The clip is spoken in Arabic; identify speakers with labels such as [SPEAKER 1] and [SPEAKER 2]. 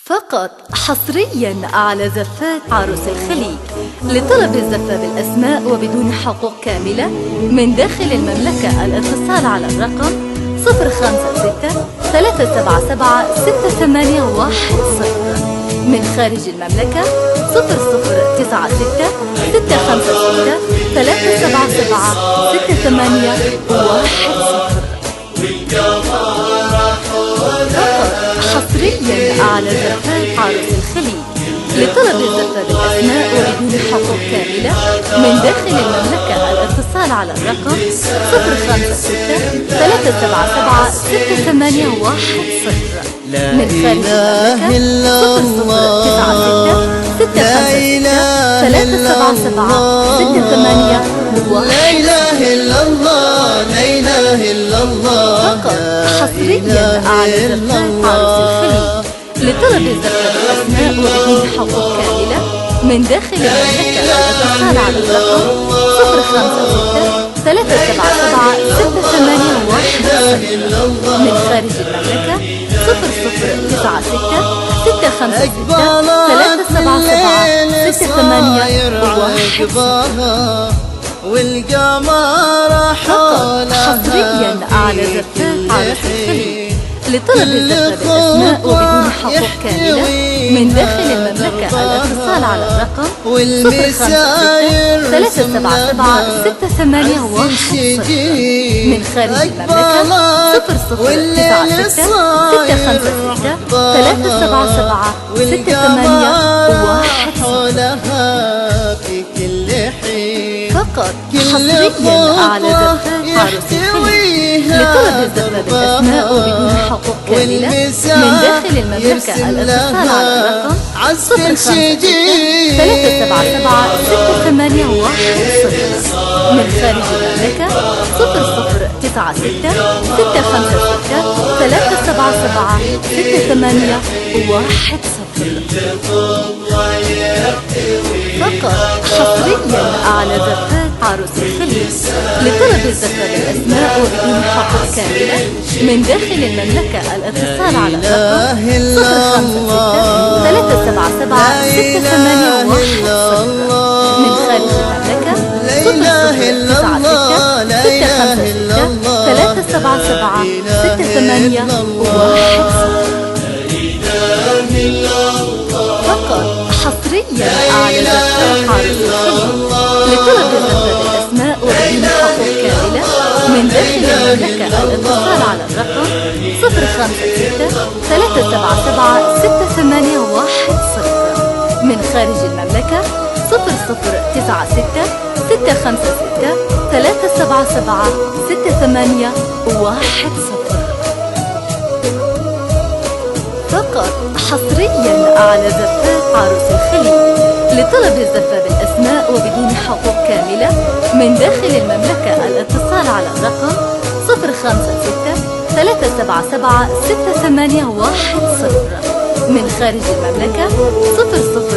[SPEAKER 1] فقط حصريا على زفات عروس الخليج. لطلب الزفة بالأسماء وبدون حقوق كاملة من داخل المملكة الاتصال على الرقم 056-377-6810. من خارج المملكة 0096-377-6810. حصريا على زفات عروس الخليج. لطلب الزفة بالأسماء وبدون حقوق كاملة من داخل المملكة الاتصال على الرقم 056-377-6810. من خارج المملكة 056-377-6810. فقط حصريا على زفات عروس الخليج. لطلب الزفة بالأسماء وبدون حقوق كاملة من داخل المملكة الاتصال على الرقم 056-377-6810. من خارج المملكة 0096-377-6810.
[SPEAKER 2] والقمر
[SPEAKER 1] حصريا على زفات عروس الخليج. لطلب الزفة بالأسماء وبدون حقوق كاملة من داخل المملكة الاتصال على الرقم 056-377-6810. من خارج المملكة 096-377-6810. فقط حصريا على زفات عروس الخليج. لطلب الزفة بالأسماء وبدون حقوق كاملة من داخل المملكة الاتصال على الرقم 056-377-6810. من خارج المملكة 0096-377-6810. فقط حصريا على زفات عروس الخليج. لطلب الزفة بالأسماء وبدون حقوق كاملة من داخل المملكة الاتصال على الرقم 056-377-6810. من خارج المملكة 096-377-6810. فقط حصريا على زفات عروس الخليج. لطلب الزفة بالأسماء وبدون حقوق كاملة من داخل المملكة الاتصال على الرقم 056-377-6810. من خارج المملكة 0096-377-6810. فقط حصريا على زفات عروس الخليج. لطلب الزفة بالأسماء وبدون حقوق كاملة من داخل المملكة الاتصال على الرقم 056-377-6810. من خارج المملكة 00